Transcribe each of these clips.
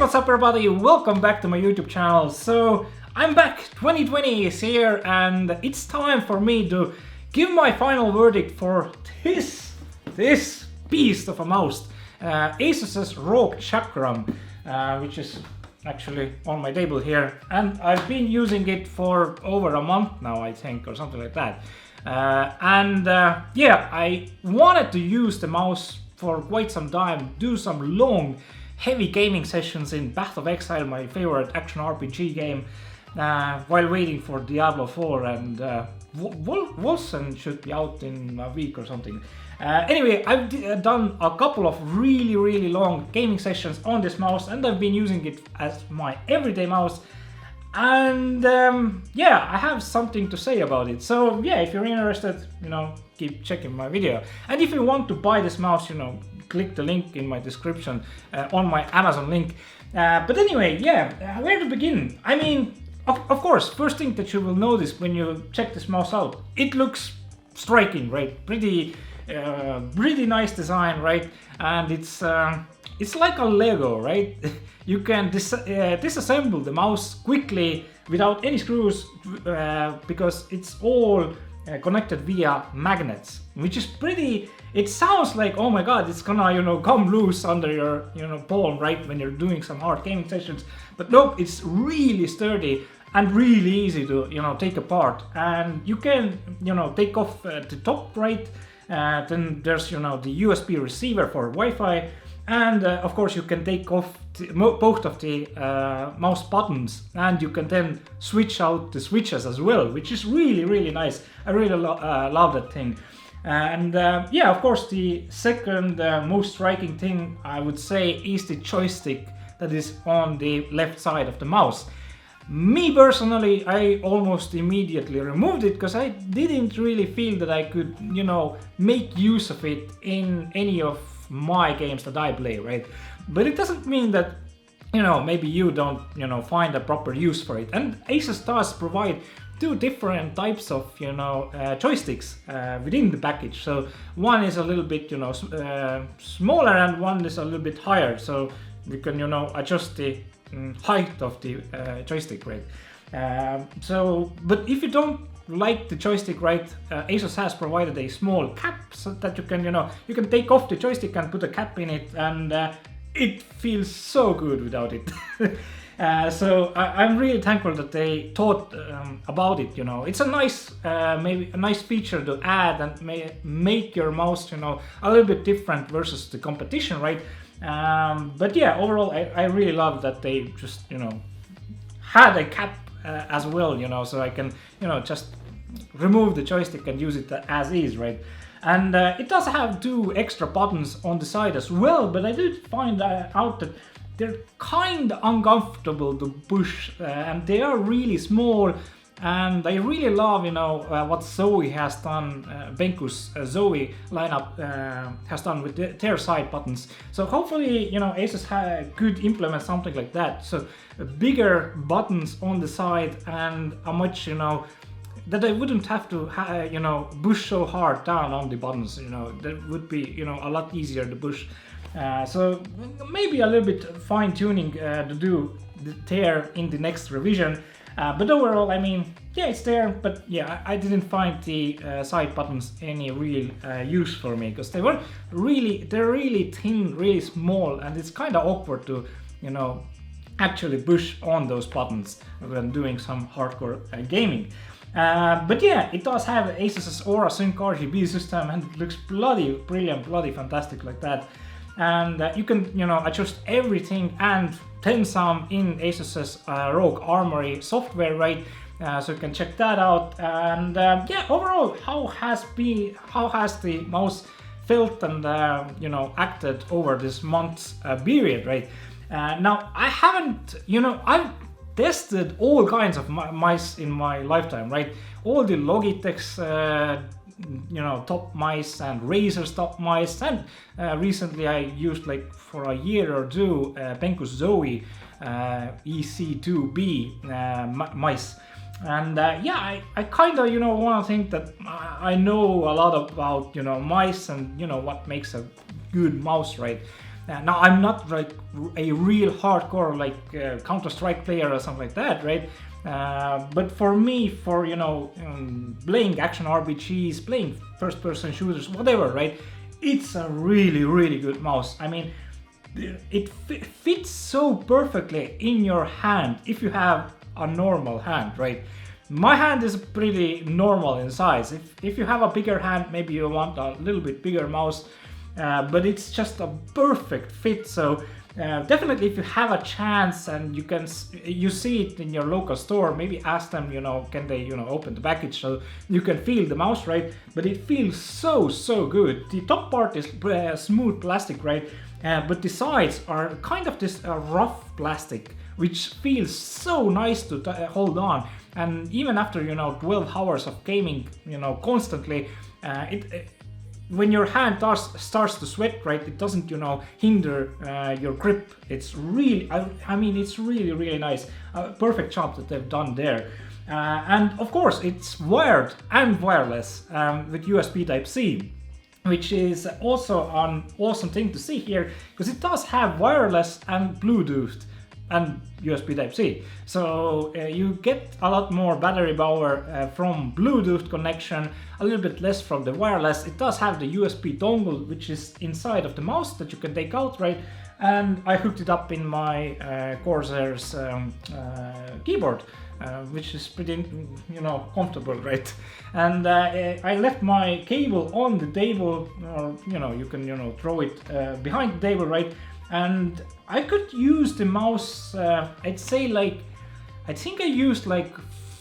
what's up everybody, welcome back to my YouTube channel. So I'm back, 2020 is here and it's time for me to give my final verdict for this beast of a mouse, ASUS ROG CHAKRAM, which is actually on my table here, and I've been using it for over a month now, I think, or something like that. Yeah, I wanted to use the mouse for quite some time, do some long heavy gaming sessions in Path of Exile, my favorite action RPG game, while waiting for Diablo 4, and Wolfenstein should be out in a week or something. Anyway, I've done a couple of really long gaming sessions on this mouse, and I've been using it as my everyday mouse. And yeah, I have something to say about it. So yeah, if you're interested, keep checking my video. And if you want to buy this mouse, click the link in my description on my Amazon link. But anyway, yeah, where to begin? I mean, of course, first thing that you will notice when you check this mouse out, it looks striking, right? Pretty nice design, right? And it's like a Lego, right? You can disassemble the mouse quickly without any screws because it's all connected via magnets, which is pretty. It sounds like, oh my god, it's gonna come loose under your palm, right, when you're doing some hard gaming sessions. But nope, it's really sturdy and really easy to take apart. And you can take off the top, right? Then there's the USB receiver for Wi-Fi, and of course you can take off both of the mouse buttons, and you can then switch out the switches as well, which is really nice. I really love that thing. And yeah, of course the second most striking thing I would say is the joystick that is on the left side of the mouse. Me personally, I almost immediately removed it because I didn't really feel that I could, make use of it in any of my games that I play, right? But it doesn't mean that, maybe you don't, find a proper use for it. And ASUS does provide two different types of, joysticks within the package. So one is a little bit, smaller, and one is a little bit higher. So you can, adjust the height of the joystick, right? But if you don't like the joystick, right, ASUS has provided a small cap so that you can you can take off the joystick and put a cap in it, and it feels so good without it. So I'm really thankful that they thought about it. It's a nice maybe a nice feature to add and make your mouse a little bit different versus the competition, right? But yeah, overall I really love that they just had a cap as well, so I can just remove the joystick and use it as is, right? And it does have two extra buttons on the side as well, but I did find out that they're kind of uncomfortable to push, and they are really small. And I really love, what Zoe has done, Benku's Zoe lineup has done with their side buttons. So hopefully, ASUS could implement something like that. So bigger buttons on the side, and a much, that I wouldn't have to, push so hard down on the buttons. That would be, a lot easier to push. So maybe a little bit fine tuning to do there in the next revision. But overall, I mean, yeah, it's there, but yeah, I didn't find the side buttons any real use for me, because they're really thin, really small, and it's kind of awkward to, actually push on those buttons when doing some hardcore gaming. But yeah, it does have ASUS Aura Sync RGB system, and it looks bloody brilliant, bloody fantastic like that. And you can, adjust everything and then some in ASUS ROG Armory software, right? So you can check that out. And yeah, overall, how has the mouse felt and acted over this month's period, right? Now I haven't, I've tested all kinds of mice in my lifetime, right? All the Logitech's top mice and Razer's top mice, and recently I used, like, for a year or two, Benku's Zoe EC2B mice. And yeah, I kind of want to think that I know a lot about mice and what makes a good mouse, right? Now I'm not like a real hardcore like Counter-Strike player or something like that, right? But for me, for playing action RPGs, playing first-person shooters, whatever, right? It's a really good mouse. I mean, it fits so perfectly in your hand if you have a normal hand, right? My hand is pretty normal in size. If you have a bigger hand, maybe you want a little bit bigger mouse, but it's just a perfect fit. So definitely, if you have a chance and you see it in your local store, maybe ask them, can they open the package so you can feel the mouse, right? But it feels so good. The top part is smooth plastic, right? But the sides are kind of this rough plastic, which feels so nice to hold on. And even after 12 hours of gaming, constantly, when your hand starts to sweat, right, it doesn't hinder your grip. It's really, I mean, it's really nice. Perfect job that they've done there. And of course, it's wired and wireless with USB Type-C, which is also an awesome thing to see here, because it does have wireless and Bluetooth and USB Type-C. So you get a lot more battery power from Bluetooth connection, a little bit less from the wireless. It does have the USB dongle, which is inside of the mouse that you can take out, right? And I hooked it up in my Corsair's keyboard, which is pretty, comfortable, right? And I left my cable on the table, or you can, throw it behind the table, right? And I could use the mouse, I'd say I think I used like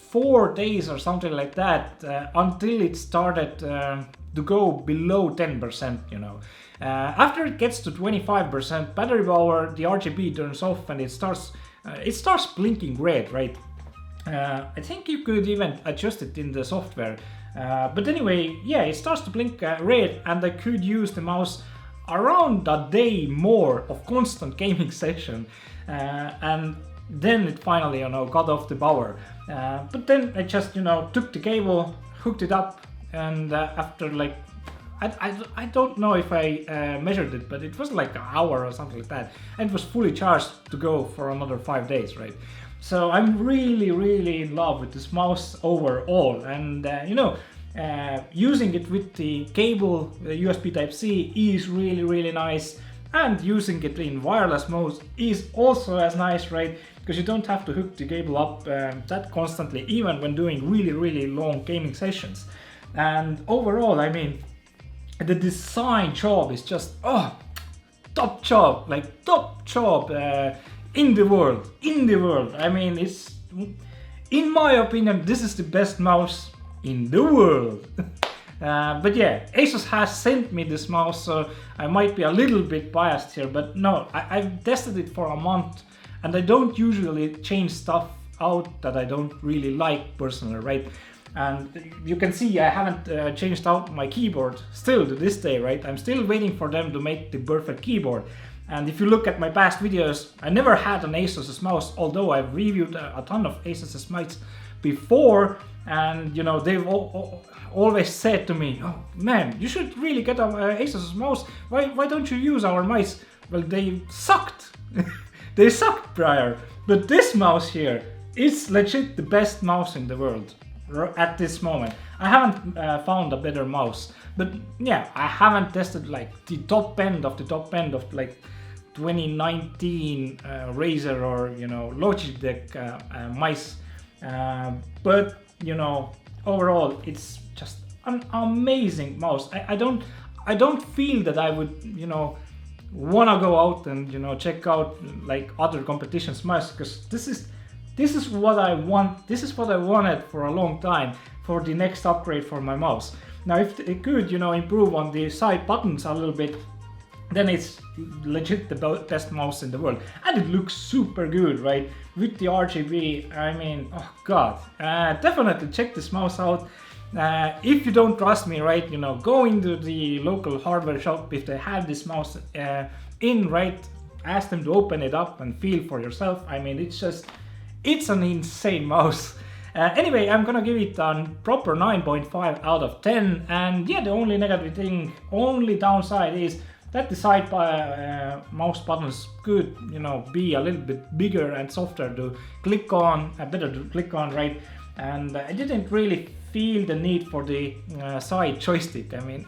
4 days or something like that until it started to go below 10%, After it gets to 25% battery power, the RGB turns off and it starts blinking red, right? I think you could even adjust it in the software. But anyway, yeah, it starts to blink red, and I could use the mouse around a day more of constant gaming session, and then it finally got off the power. But then I just took the cable, hooked it up, and after like I don't know if I measured it, but it was like an hour or something like that, and it was fully charged to go for another 5 days, right? So I'm really in love with this mouse overall, and using it with the cable, the USB Type-C, is really nice, and using it in wireless mode is also as nice, right? Because you don't have to hook the cable up that constantly, even when doing really long gaming sessions. And overall, I mean, the design job is just top job in the world. I mean, it's, in my opinion, this is the best mouse in the world. But yeah, ASUS has sent me this mouse, so I might be a little bit biased here, but no, I've tested it for a month, and I don't usually change stuff out that I don't really like personally, right? And you can see I haven't changed out my keyboard still to this day, right? I'm still waiting for them to make the perfect keyboard. And if you look at my past videos, I never had an ASUS mouse, although I've reviewed a ton of ASUS mice before, and they've always said to me, "Oh man, you should really get an ASUS mouse. Why don't you use our mice?" Well, they sucked. They sucked prior, but this mouse here is legit the best mouse in the world at this moment. I haven't found a better mouse, but yeah, I haven't tested like the top end of like 2019 Razer or Logitech mice, but overall it's just an amazing mouse. I don't feel that I would wanna go out and check out like other competitions mice, because this is what I want. This is what I wanted for a long time for the next upgrade for my mouse. Now, if it could, improve on the side buttons a little bit, then it's legit the best mouse in the world. And it looks super good, right? With the RGB, I mean, oh god. Definitely check this mouse out. If you don't trust me, right, go into the local hardware shop. If they have this mouse right, ask them to open it up and feel for yourself. I mean, it's an insane mouse. Anyway, I'm gonna give it a proper 9.5 out of 10, and yeah, the only downside is that the side mouse buttons could, you know, be a little bit bigger and softer to click on, better to click on, right? And I didn't really feel the need for the side joystick. I mean,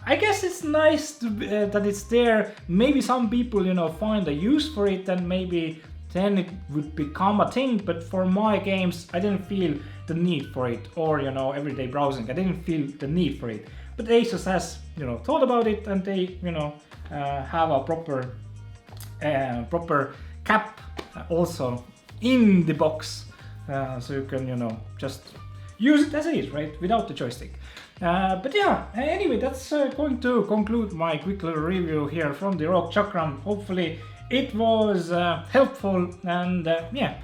I guess it's nice to, that it's there. Maybe some people, you know, find a use for it, and maybe then it would become a thing. But for my games, I didn't feel the need for it, or, you know, everyday browsing, I didn't feel the need for it. But ASUS has, you know, thought about it, and they, you know, have a proper cap also in the box, so you can, you know, just use it as it is, right, without the joystick. But yeah, anyway, that's going to conclude my quick little review here from the ROG CHAKRAM. Hopefully it was helpful, and yeah,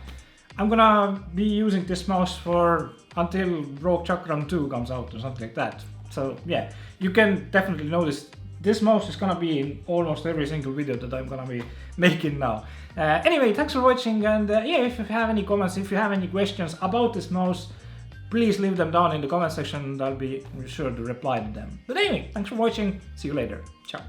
I'm gonna be using this mouse for until ROG CHAKRAM 2 comes out or something like that. So yeah, you can definitely notice this mouse is gonna be in almost every single video that I'm gonna be making now. Anyway, thanks for watching, and yeah, if you have any comments, if you have any questions about this mouse, please leave them down in the comment section and I'll be sure to reply to them. But anyway, thanks for watching, see you later, ciao.